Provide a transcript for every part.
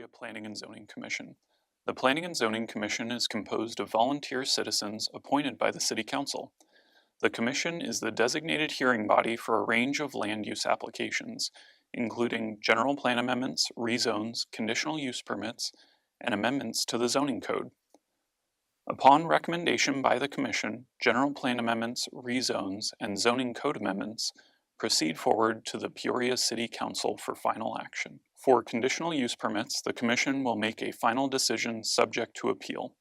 Peoria Planning and Zoning Commission. The Planning and Zoning Commission is composed of volunteer citizens appointed by the City Council. The Commission is the designated hearing body for a range of land use applications, including general plan amendments, rezones, conditional use permits, and amendments to the zoning code. Upon recommendation by the Commission, general plan amendments, rezones, and zoning code amendments proceed forward to the Peoria City Council for final action. For conditional use permits, the Commission will make a final decision subject to appeal.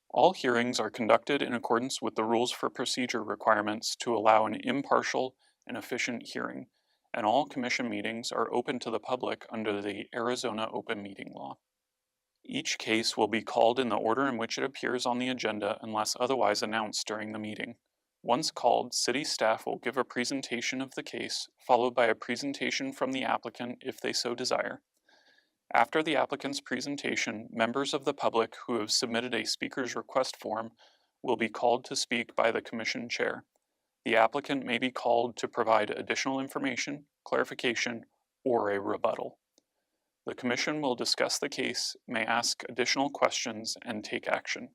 All hearings are conducted in accordance with the rules for procedure requirements to allow an impartial and efficient hearing, and all Commission meetings are open to the public under the Arizona Open Meeting Law. Each case will be called in the order in which it appears on the agenda unless otherwise announced during the meeting. Once called, City staff will give a presentation of the case, followed by a presentation from the applicant if they so desire. After the applicant's presentation, members of the public who have submitted a speaker's request form will be called to speak by the Commission Chair. The applicant may be called to provide additional information, clarification, or a rebuttal. The Commission will discuss the case, may ask additional questions, and take action.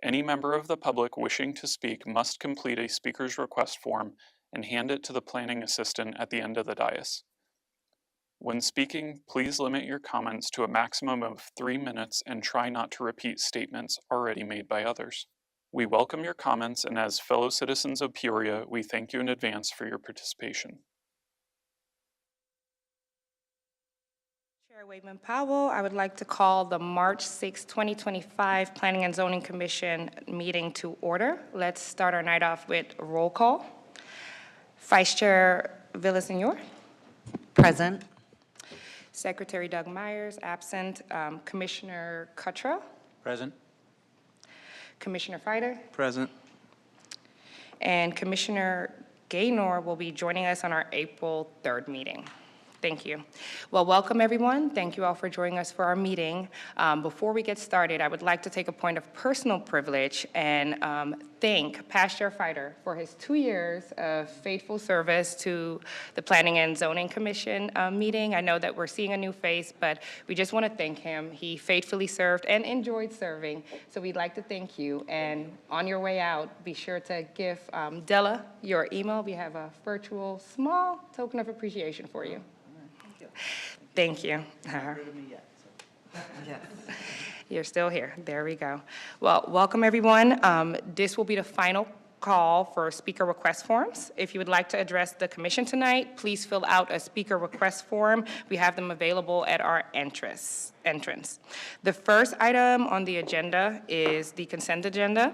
Any member of the public wishing to speak must complete a speaker's request form and hand it to the planning assistant at the end of the dais. When speaking, please limit your comments to a maximum of 3 minutes and try not to repeat statements already made by others. We welcome your comments, and as fellow citizens of Peoria, we thank you in advance for your participation. Chair Waitman Powell, I would like to call the March 6, 2025 Planning and Zoning Commission meeting to order. Let's start our night off with a roll call. Vice Chair Villasenor. Present. Secretary Doug Myers, absent. Commissioner Cottrell. Present. Commissioner Fider. Present. And Commissioner Gaynor will be joining us on our April 3rd meeting. Thank you. Well, welcome everyone. Thank you all for joining us for our meeting. Before we get started, I would like to take a point of personal privilege and thank past Chair Fider for his 2 years of faithful service to the Planning and Zoning Commission meeting. I know that we're seeing a new face, but we just want to thank him. He faithfully served and enjoyed serving, so we'd like to thank you. And on your way out, be sure to give Della your email. We have a virtual small token of appreciation for you. Thank you. You're still here. There we go. Well, welcome everyone. This will be the final call for speaker request forms. If you would like to address the commission tonight, please fill out a speaker request form. We have them available at our entrance. The first item on the agenda is the consent agenda.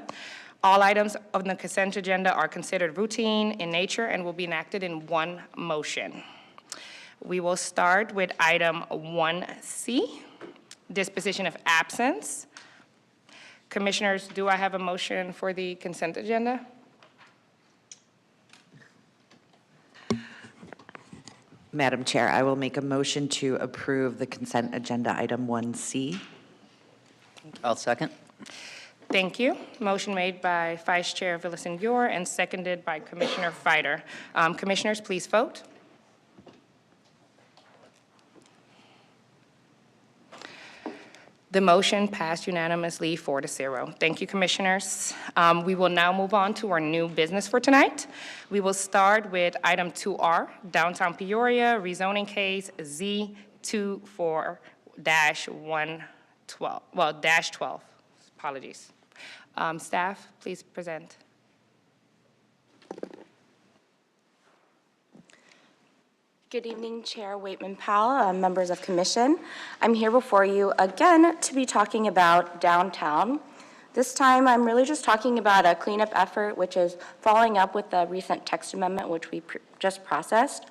All items on the consent agenda are considered routine in nature and will be enacted in one motion. We will start with item 1C, disposition of absence. Commissioners, do I have a motion for the consent agenda? Madam Chair, I will make a motion to approve the consent agenda item 1C. I'll second. Thank you. Motion made by Vice Chair Villasenor and seconded by Commissioner Fider. Commissioners, please vote. The motion passed unanimously 4-0. Thank you, Commissioners. We will now move on to our new business for tonight. We will start with item 2R, Downtown Peoria rezoning case Z24-112, apologies. Staff, please present. Good evening, Chair Waitman Powell, members of Commission. I'm here before you again to be talking about downtown. This time I'm really just talking about a cleanup effort, which is following up with the recent text amendment, which we just processed.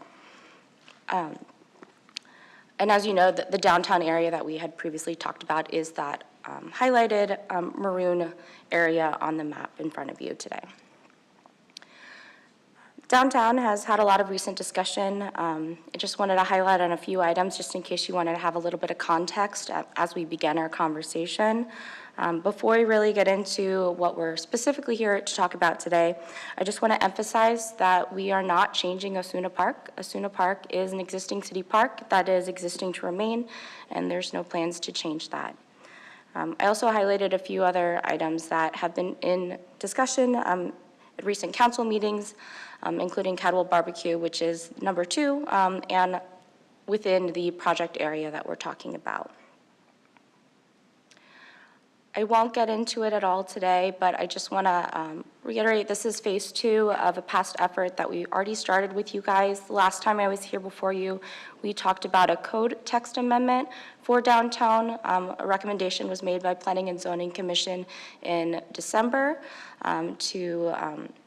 And as you know, the downtown area that we had previously talked about is that highlighted maroon area on the map in front of you today. Downtown has had a lot of recent discussion. I just wanted to highlight on a few items, just in case you wanted to have a little bit of context as we begin our conversation. Before we really get into what we're specifically here to talk about today, I just want to emphasize that we are not changing Osuna Park. Osuna Park is an existing city park that is existing to remain, and there's no plans to change that. I also highlighted a few other items that have been in discussion at recent council meetings, including Cadwell Barbecue, which is number 2, and within the project area that we're talking about. I won't get into it at all today, but I just want to reiterate this is phase 2 of a past effort that we already started with you guys. The last time I was here before you, we talked about a code text amendment for downtown. A recommendation was made by Planning and Zoning Commission in December to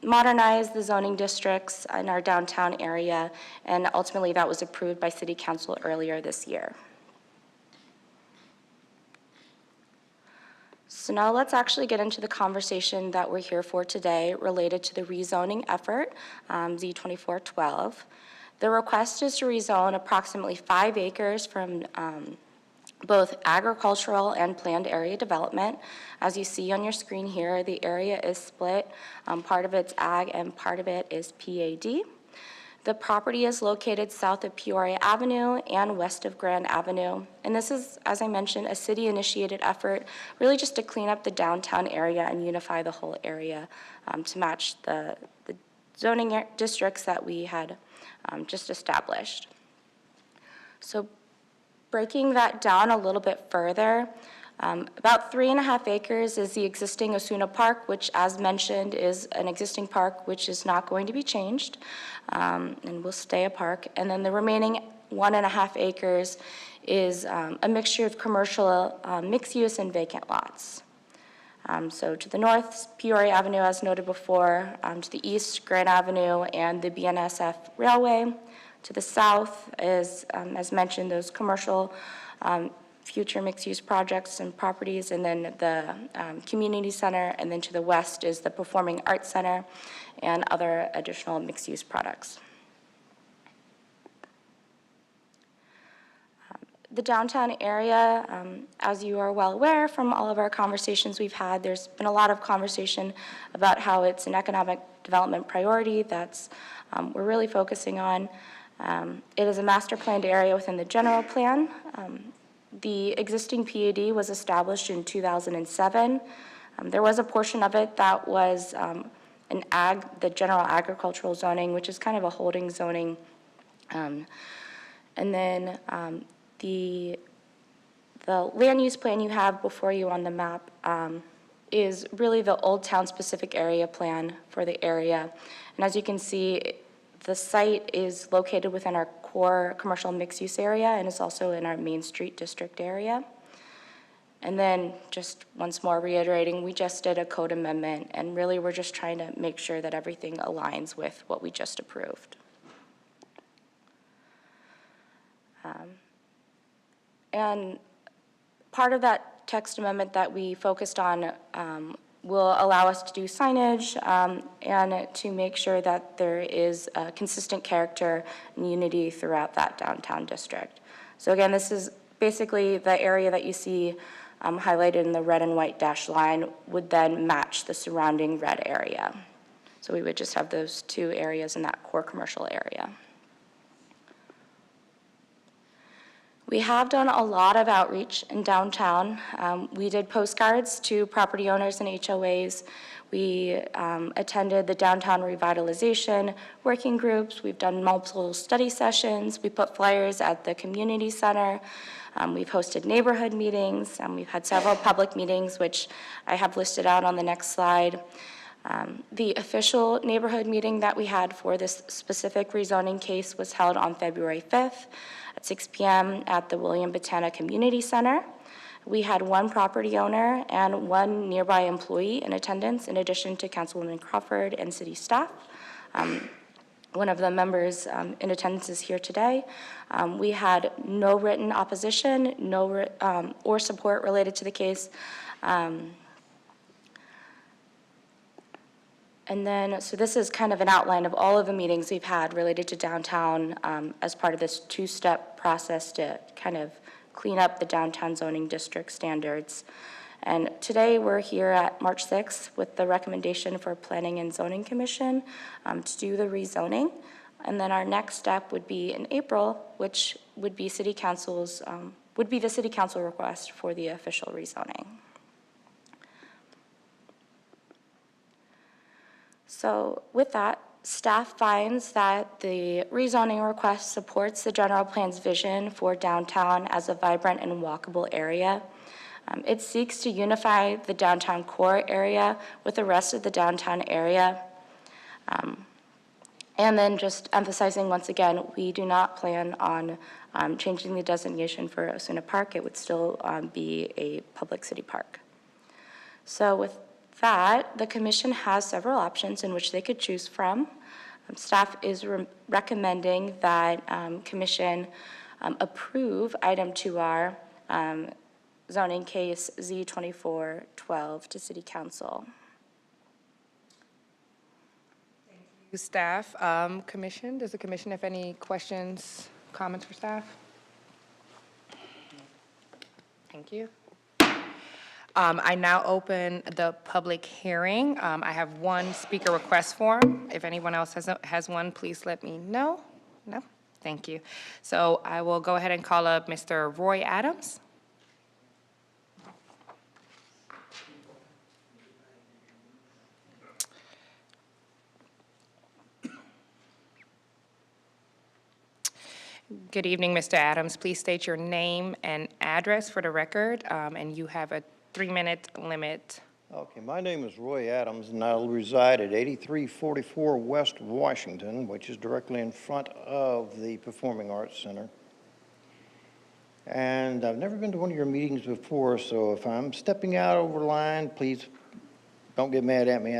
modernize the zoning districts in our downtown area, and ultimately that was approved by City Council earlier this year. So now let's actually get into the conversation that we're here for today related to the rezoning effort, Z2412. The request is to rezone approximately 5 acres from both agricultural and planned area development. As you see on your screen here, the area is split. Part of it's ag and part of it is PAD. The property is located south of Peoria Avenue and west of Grand Avenue. And this is, as I mentioned, a city-initiated effort, really just to clean up the downtown area and unify the whole area to match the zoning districts that we had just established. So breaking that down a little bit further, about 3.5 acres is the existing Osuna Park, which, as mentioned, is an existing park which is not going to be changed and will stay a park. And then the remaining 1.5 acres is a mixture of commercial, mixed use, and vacant lots. So to the north, Peoria Avenue, as noted before, to the east, Grand Avenue and the BNSF Railway. To the south is, as mentioned, those commercial future mixed-use projects and properties, and then the community center, and then to the west is the Performing Arts Center and other additional mixed-use products. The downtown area, as you are well aware from all of our conversations we've had, there's been a lot of conversation about how it's an economic development priority that's we're really focusing on. It is a master planned area within the general plan. The existing PAD was established in 2007. There was a portion of it that was the general agricultural zoning, which is kind of a holding zoning. And then the land use plan you have before you on the map is really the Old Town specific area plan for the area. And as you can see, the site is located within our core commercial mixed-use area and is also in our Main Street district area. And then just once more reiterating, we just did a code amendment, and really we're just trying to make sure that everything aligns with what we just approved. And part of that text amendment that we focused on will allow us to do signage and to make sure that there is a consistent character and unity throughout that downtown district. So again, this is basically the area that you see highlighted in the red and white dashed line would then match the surrounding red area. So we would just have those 2 areas in that core commercial area. We have done a lot of outreach in downtown. We did postcards to property owners and HOAs. We attended the downtown revitalization working groups. We've done multiple study sessions. We put flyers at the community center. We've hosted neighborhood meetings. We've had several public meetings, which I have listed out on the next slide. The official neighborhood meeting that we had for this specific rezoning case was held on February 5th at 6 p.m. at the William Botana Community Center. We had 1 property owner and 1 nearby employee in attendance, in addition to Councilwoman Crawford and city staff. One of the members in attendance is here today. We had no written opposition, or support related to the case. And then, so this is kind of an outline of all of the meetings we've had related to downtown as part of this two-step process to kind of clean up the downtown zoning district standards. And today, we're here at March 6th with the recommendation for Planning and Zoning Commission to do the rezoning. And then our next step would be in April, which would be the city council request for the official rezoning. So with that, staff finds that the rezoning request supports the general plan's vision for downtown as a vibrant and walkable area. It seeks to unify the downtown core area with the rest of the downtown area. And then just emphasizing once again, we do not plan on changing the designation for Osuna Park. It would still be a public city park. So with that, the commission has several options in which they could choose from. Staff is recommending that commission approve item 2R, zoning case Z2412 to city council. Staff, commission, does the commission have any questions, comments for staff? Thank you. I now open the public hearing. I have one speaker request form. If anyone else has one, please let me know. No? Thank you. So I will go ahead and call up Mr. Roy Adams. Good evening, Mr. Adams. Please state your name and address for the record, and you have a 3-minute limit. Okay, my name is Roy Adams, and I reside at 8344 West Washington, which is directly in front of the Performing Arts Center. And I've never been to one of your meetings before, so if I'm stepping out over the line, please don't get mad at me.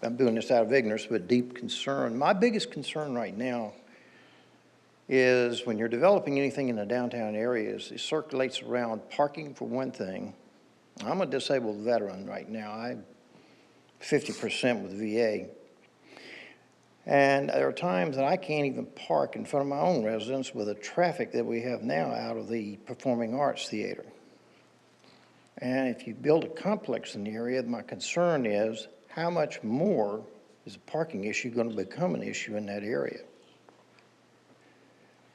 I'm doing this out of ignorance, but deep concern. My biggest concern right now is when you're developing anything in the downtown areas, it circulates around parking for one thing. I'm a disabled veteran right now. I'm 50% with VA. And there are times that I can't even park in front of my own residence with the traffic that we have now out of the Performing Arts Theater. And if you build a complex in the area, my concern is how much more is a parking issue going to become an issue in that area?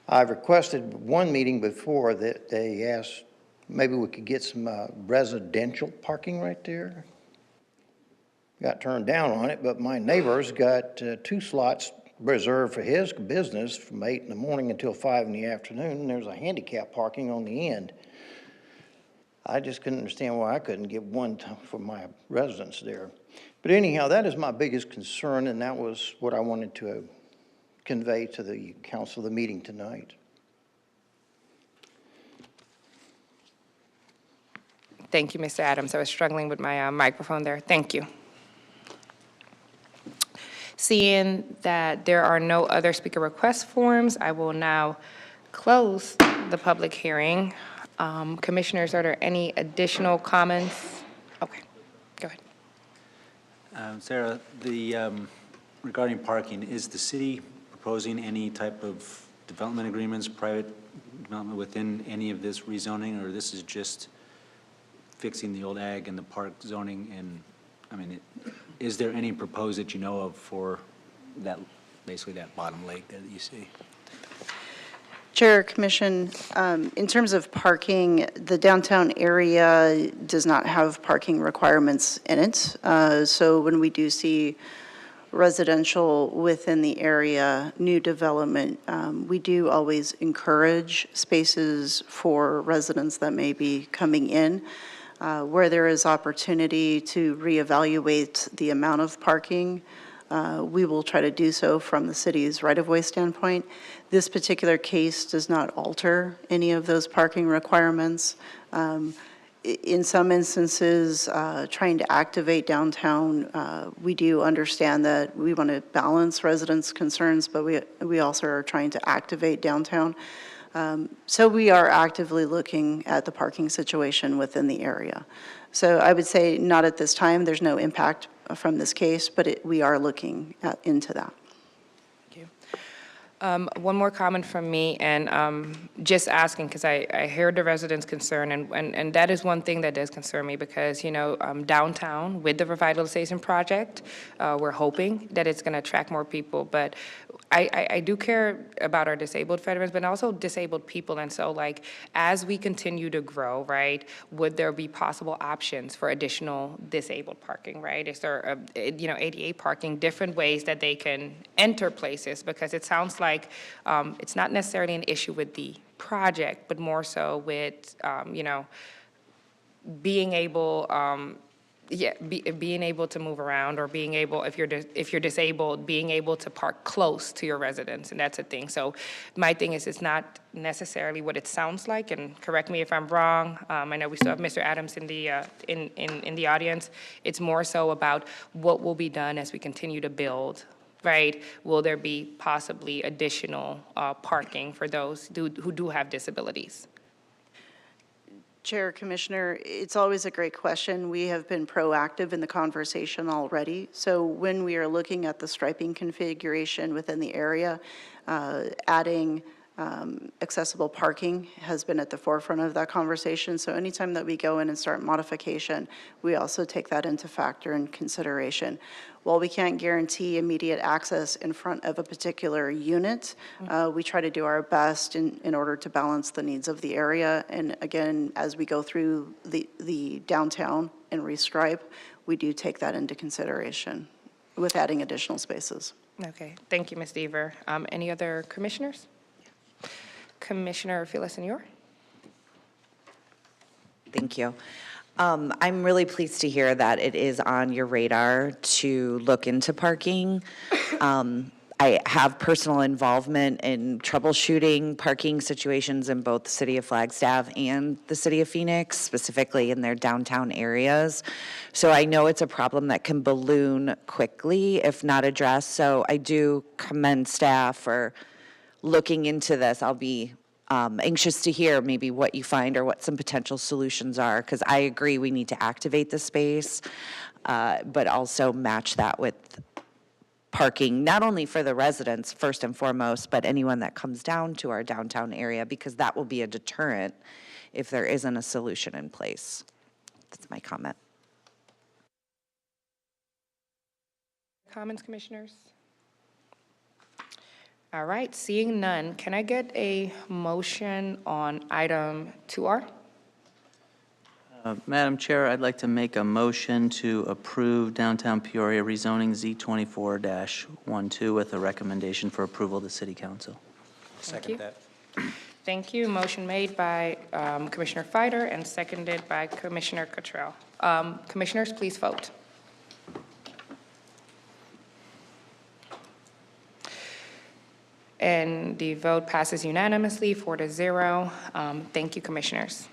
I've requested one meeting before that they asked maybe we could get some residential parking right there. Got turned down on it, but my neighbor's got 2 slots reserved for his business from 8 in the morning until 5 in the afternoon, and there's a handicap parking on the end. I just couldn't understand why I couldn't get one for my residents there. But anyhow, that is my biggest concern, and that was what I wanted to convey to the council of the meeting tonight. Thank you, Mr. Adams. I was struggling with my microphone there. Thank you. Seeing that there are no other speaker request forms, I will now close the public hearing. Commissioners, are there any additional comments? Okay, go ahead. Sarah, regarding parking, is the city proposing any type of development agreements, private development within any of this rezoning, or this is just fixing the old ag and the park zoning? And I mean, is there any proposed that you know of for that, basically that bottom lake there that you see? Chair, Commission, in terms of parking, the downtown area does not have parking requirements in it. So when we do see residential within the area, new development, we do always encourage spaces for residents that may be coming in. Where there is opportunity to reevaluate the amount of parking, we will try to do so from the city's right-of-way standpoint. This particular case does not alter any of those parking requirements. In some instances, trying to activate downtown, we do understand that we want to balance residents' concerns, but we also are trying to activate downtown. So we are actively looking at the parking situation within the area. So I would say not at this time. There's no impact from this case, but we are looking into that. Thank you. One more comment from me, and just asking, because I heard the residents' concern, and that is one thing that does concern me, because, downtown, with the revitalization project, we're hoping that it's going to attract more people, but I do care about our disabled veterans, but also disabled people, and so, like, as we continue to grow, right, would there be possible options for additional disabled parking, right? Is there, ADA parking, different ways that they can enter places? Because it sounds like it's not necessarily an issue with the project, but more so with, being able, being able to move around, or being able, if you're disabled, being able to park close to your residence, and that's a thing. So my thing is, it's not necessarily what it sounds like, and correct me if I'm wrong. I know we still have Mr. Adams in the audience. It's more so about what will be done as we continue to build, right? Will there be possibly additional parking for those who do have disabilities? Chair, Commissioner, it's always a great question. We have been proactive in the conversation already. So when we are looking at the striping configuration within the area, adding accessible parking has been at the forefront of that conversation. So anytime that we go in and start modification, we also take that into factor and consideration. While we can't guarantee immediate access in front of a particular unit, we try to do our best in order to balance the needs of the area. And again, as we go through the downtown and restripe, we do take that into consideration with adding additional spaces. Okay, thank you, Ms. Deaver. Any other commissioners? Commissioner Villasenor? Thank you. I'm really pleased to hear that it is on your radar to look into parking. I have personal involvement in troubleshooting parking situations in both the city of Flagstaff and the city of Phoenix, specifically in their downtown areas. So I know it's a problem that can balloon quickly if not addressed. So I do commend staff for looking into this. I'll be anxious to hear maybe what you find or what some potential solutions are, because I agree we need to activate the space, but also match that with parking, not only for the residents first and foremost, but anyone that comes down to our downtown area, because that will be a deterrent if there isn't a solution in place. That's my comment. Comments, commissioners? All right, seeing none, can I get a motion on item 2R? Madam Chair, I'd like to make a motion to approve downtown Peoria rezoning Z24-12 with a recommendation for approval to City Council. Second that. Thank you. Motion made by Commissioner Fider and seconded by Commissioner Cottrell. Commissioners, please vote. And the vote passes unanimously, 4-0. Thank you, commissioners.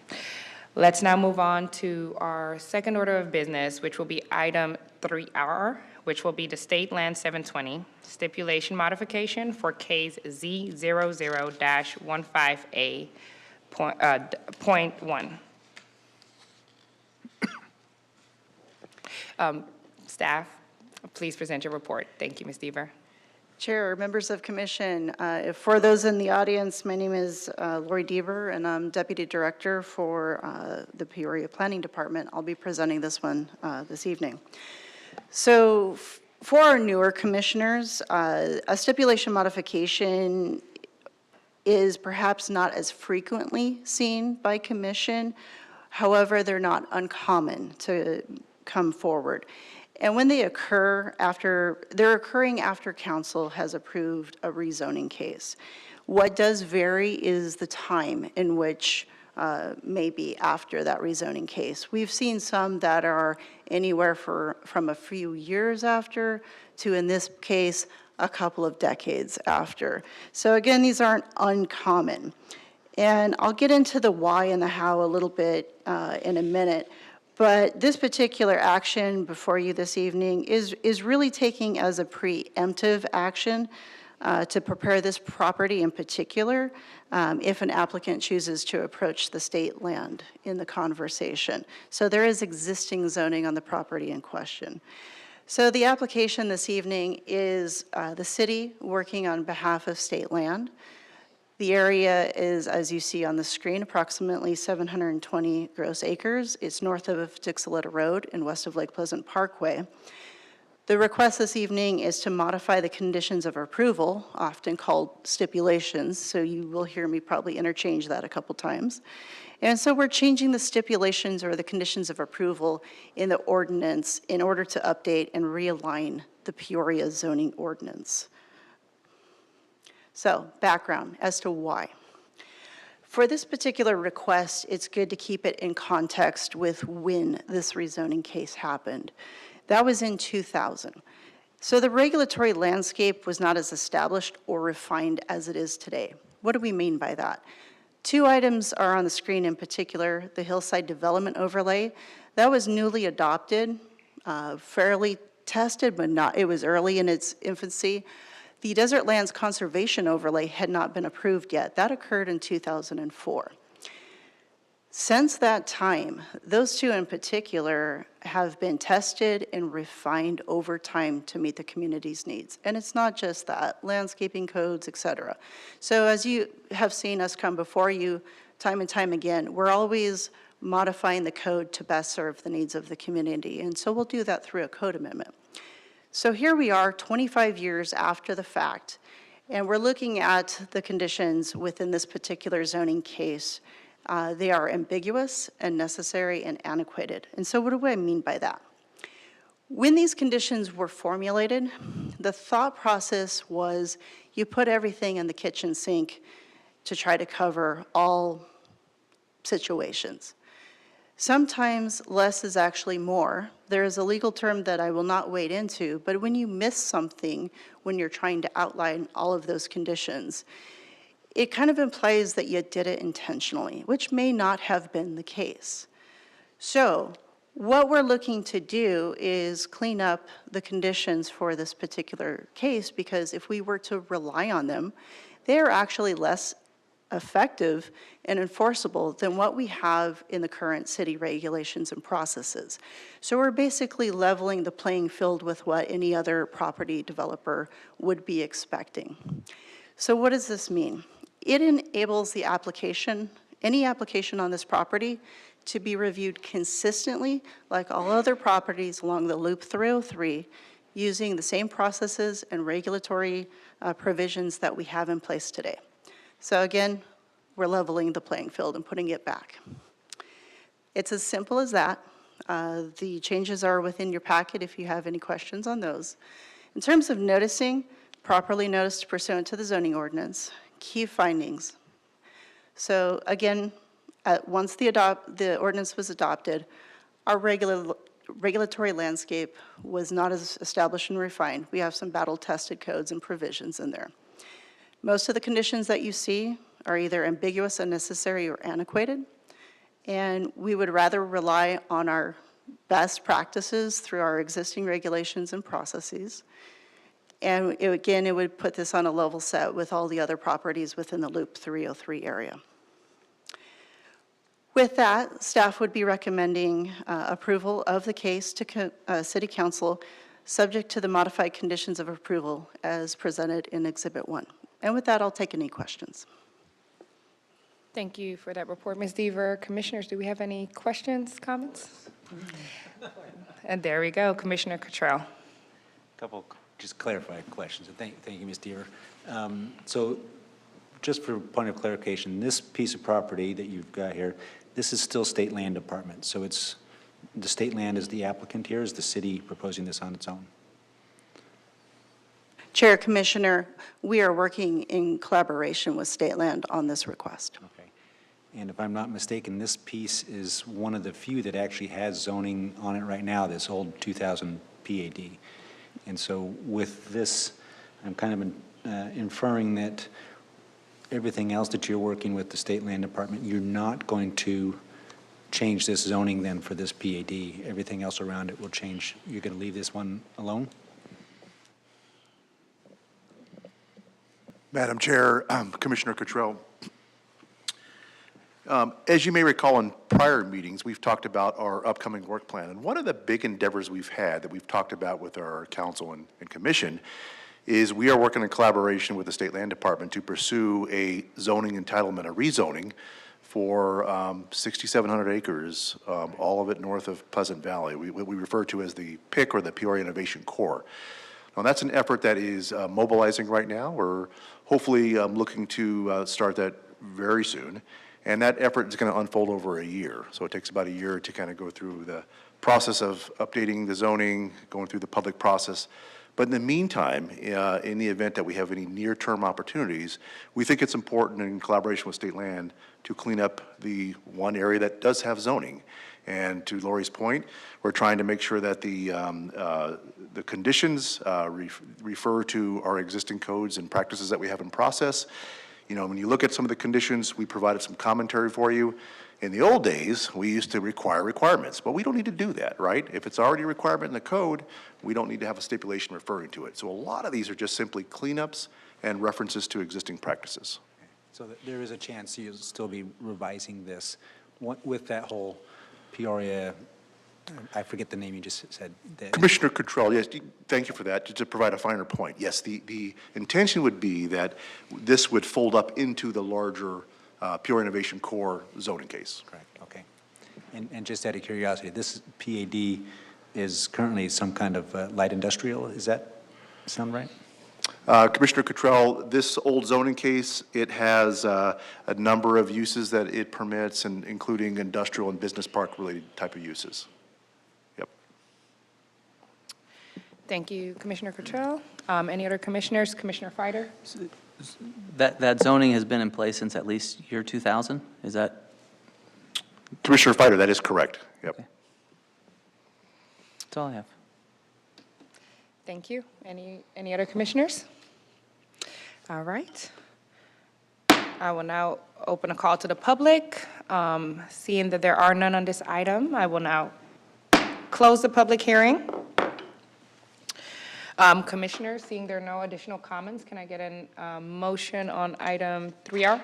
Let's now move on to our second order of business, which will be item 3R, which will be the State Land 720 stipulation modification for case Z00-15A point 1. Staff, please present your report. Thank you, Ms. Deaver. Chair, members of commission, for those in the audience, my name is Lori Deaver, and I'm Deputy Director for the Peoria Planning Department. I'll be presenting this one this evening. So for our newer commissioners, a stipulation modification is perhaps not as frequently seen by commission. However, they're not uncommon to come forward. And when they occur they're occurring after council has approved a rezoning case. What does vary is the time in which maybe after that rezoning case. We've seen some that are anywhere from a few years after to, in this case, a couple of decades after. So again, these aren't uncommon. And I'll get into the why and the how a little bit in a minute. But this particular action before you this evening is really taking as a preemptive action to prepare this property in particular if an applicant chooses to approach the state land in the conversation. So there is existing zoning on the property in question. So the application this evening is the city working on behalf of state land. The area is, as you see on the screen, approximately 720 gross acres. It's north of Dixoletta Road and west of Lake Pleasant Parkway. The request this evening is to modify the conditions of approval, often called stipulations, so you will hear me probably interchange that a couple times. And so we're changing the stipulations or the conditions of approval in the ordinance in order to update and realign the Peoria zoning ordinance. So, background as to why. For this particular request, it's good to keep it in context with when this rezoning case happened. That was in 2000. So the regulatory landscape was not as established or refined as it is today. What do we mean by that? 2 items are on the screen in particular. The Hillside Development Overlay, that was newly adopted, fairly tested, but not, it was early in its infancy. The Desert Lands Conservation Overlay had not been approved yet. That occurred in 2004. Since that time, those 2 in particular have been tested and refined over time to meet the community's needs. And it's not just that, landscaping codes, et cetera. So as you have seen us come before you time and time again, we're always modifying the code to best serve the needs of the community. And so we'll do that through a code amendment. So here we are 25 years after the fact, and we're looking at the conditions within this particular zoning case. They are ambiguous and necessary and antiquated. And so what do I mean by that? When these conditions were formulated, the thought process was you put everything in the kitchen sink to try to cover all situations. Sometimes less is actually more. There is a legal term that I will not wade into, but when you miss something when you're trying to outline all of those conditions, it kind of implies that you did it intentionally, which may not have been the case. So what we're looking to do is clean up the conditions for this particular case, because if we were to rely on them, they are actually less effective and enforceable than what we have in the current city regulations and processes. So we're basically leveling the playing field with what any other property developer would be expecting. So what does this mean? It enables the application, any application on this property, to be reviewed consistently like all other properties along the Loop 303, using the same processes and regulatory provisions that we have in place today. So again, we're leveling the playing field and putting it back. It's as simple as that. The changes are within your packet if you have any questions on those. In terms of noticing, properly noticed pursuant to the zoning ordinance, key findings. So again, once the ordinance was adopted, our regulatory landscape was not as established and refined. We have some battle-tested codes and provisions in there. Most of the conditions that you see are either ambiguous, unnecessary, or antiquated, and we would rather rely on our best practices through our existing regulations and processes. And it would put this on a level set with all the other properties within the Loop 303 area. With that, staff would be recommending approval of the case to City Council, subject to the modified conditions of approval as presented in Exhibit 1. And with that, I'll take any questions. Thank you for that report, Ms. Deaver. Commissioners, do we have any questions, comments? And there we go, Commissioner Cottrell. Couple just clarifying questions. And thank you, Ms. Deaver. So just for point of clarification, this piece of property that you've got here, this is still state land department. So it's, the state land is the applicant here. Is the city proposing this on its own? Chair, Commissioner, we are working in collaboration with State Land on this request. Okay. And if I'm not mistaken, this piece is one of the few that actually has zoning on it right now, this old 2000 PAD. And so with this, I'm kind of inferring that everything else that you're working with the State Land Department, you're not going to change this zoning then for this PAD. Everything else around it will change. You're going to leave this one alone? Madam Chair, Commissioner Cottrell, As you may recall in prior meetings, we've talked about our upcoming work plan. And one of the big endeavors we've had that we've talked about with our council and commission is we are working in collaboration with the State Land Department to pursue a zoning entitlement, a rezoning for 6,700 acres, all of it north of Pleasant Valley, what we refer to as the PIC, or the Peoria Innovation Core. Now, that's an effort that is mobilizing right now. We're hopefully looking to start that very soon. And that effort is going to unfold over a year. So it takes about a year to kind of go through the process of updating the zoning, going through the public process. But in the meantime, in the event that we have any near-term opportunities, we think it's important in collaboration with state land to clean up the one area that does have zoning. And to Lori's point, we're trying to make sure that the conditions refer to our existing codes and practices that we have in process. You know, when you look at some of the conditions, we provided some commentary for you. In the old days, we used to require requirements, but we don't need to do that, right? If it's already a requirement in the code, we don't need to have a stipulation referring to it. So a lot of these are just simply cleanups and references to existing practices. So there is a chance you'll still be revising this with that whole Peoria, I forget the name you just said. Commissioner Cottrell, yes, thank you for that. To provide a finer point, yes, the intention would be that this would fold up into the larger Peoria Innovation Core zoning case. Correct, okay. And just out of curiosity, this PAD is currently some kind of light industrial, is that sound right? Commissioner Cottrell, this old zoning case, it has a number of uses that it permits, and including industrial and business park related type of uses. Yep. Thank you, Commissioner Cottrell. Any other commissioners? Commissioner Fider? That zoning has been in place since at least year 2000? Is that? Commissioner Fider, that is correct. Yep. Okay. That's all I have. Thank you. Any other commissioners? All right. I will now open a call to the public. Seeing that there are none on this item, I will now close the public hearing. Commissioners, seeing there are no additional comments, can I get a motion on item 3R?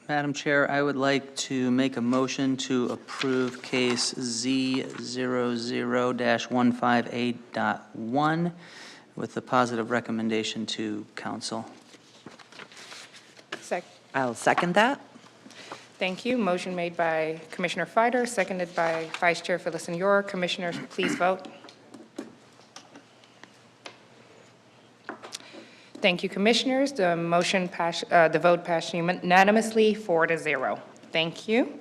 Madam Chair, I would like to make a motion to approve case Z00-158.1 with a positive recommendation to council. I'll second that. Thank you. Motion made by Commissioner Fider, seconded by Vice Chair Phyllis Senor. Commissioners, please vote. Thank you, Commissioners. The motion passed, the vote passed unanimously 4-0. Thank you.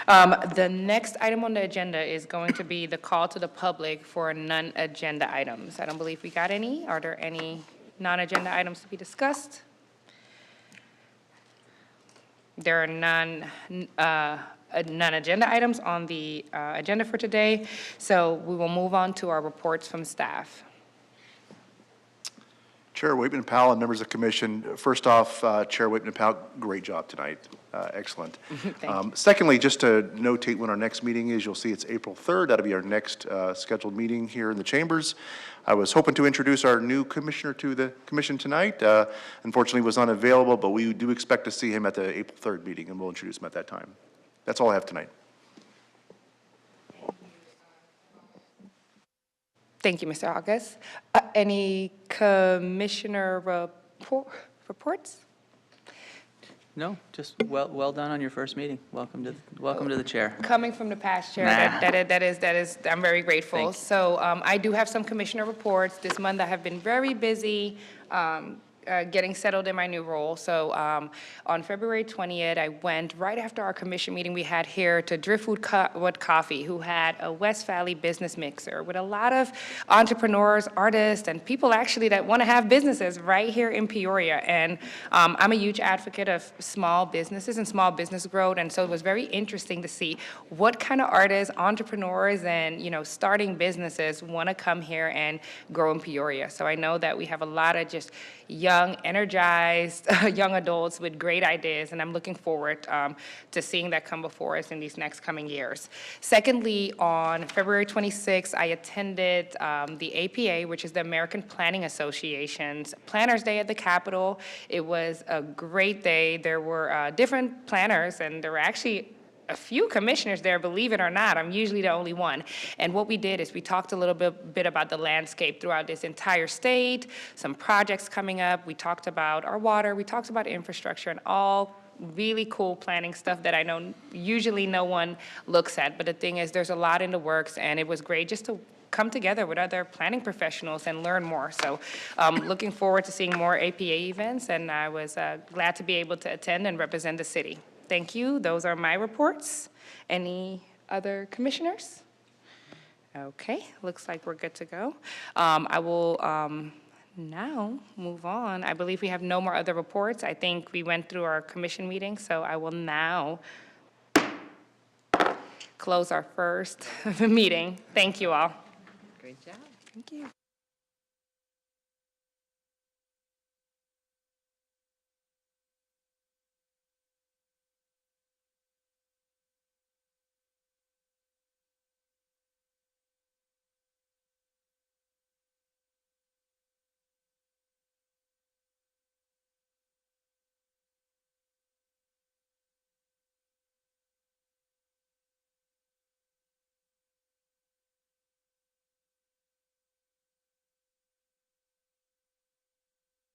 The next item on the agenda is going to be the call to the public for non-agenda items. I don't believe we got any. Are there any non-agenda items to be discussed? There are non-agenda items on the agenda for today, so we will move on to our reports from staff. Chair Waitman Powell and members of the commission, first off, Chair Waitman Powell, great job tonight. Excellent. Thank you. Secondly, just to notate when our next meeting is, you'll see it's April 3rd. That'll be our next scheduled meeting here in the chambers. I was hoping to introduce our new commissioner to the commission tonight. Unfortunately, was unavailable, but we do expect to see him at the April 3rd meeting, and we'll introduce him at that time. That's all I have tonight. Thank you, Mr. August. Any commissioner reports? No, just well done on your first meeting. Welcome to the chair. Coming from the past, Chair, Nah. that is, I'm very grateful. Thank you. So I do have some commissioner reports. This month I have been very busy getting settled in my new role. So on February 20th, I went right after our commission meeting we had here to Driftwood Coffee, who had a West Valley business mixer with a lot of entrepreneurs, artists, and people actually that want to have businesses right here in Peoria. And I'm a huge advocate of small businesses and small business growth, and so it was very interesting to see what kind of artists, entrepreneurs, and starting businesses want to come here and grow in Peoria. So I know that we have a lot of just young young, energized, young adults with great ideas, and I'm looking forward to seeing that come before us in these next coming years. Secondly, on February 26th, I attended the APA, which is the American Planning Association's Planners Day at the Capitol. It was a great day. There were different planners, and there were actually a few commissioners there, believe it or not. I'm usually the only one. And what we did is we talked a little bit about the landscape throughout this entire state, some projects coming up. We talked about our water, we talked about infrastructure, and all really cool planning stuff that I know usually no one looks at. But the thing is, there's a lot in the works, and it was great just to come together with other planning professionals and learn more. So looking forward to seeing more APA events, and I was glad to be able to attend and represent the city. Thank you. Those are my reports. Any other commissioners? Okay, looks like we're good to go. I will now move on. I believe we have no more other reports. I think we went through our commission meeting, so I will now close our first meeting. Thank you all. Great job. Thank you.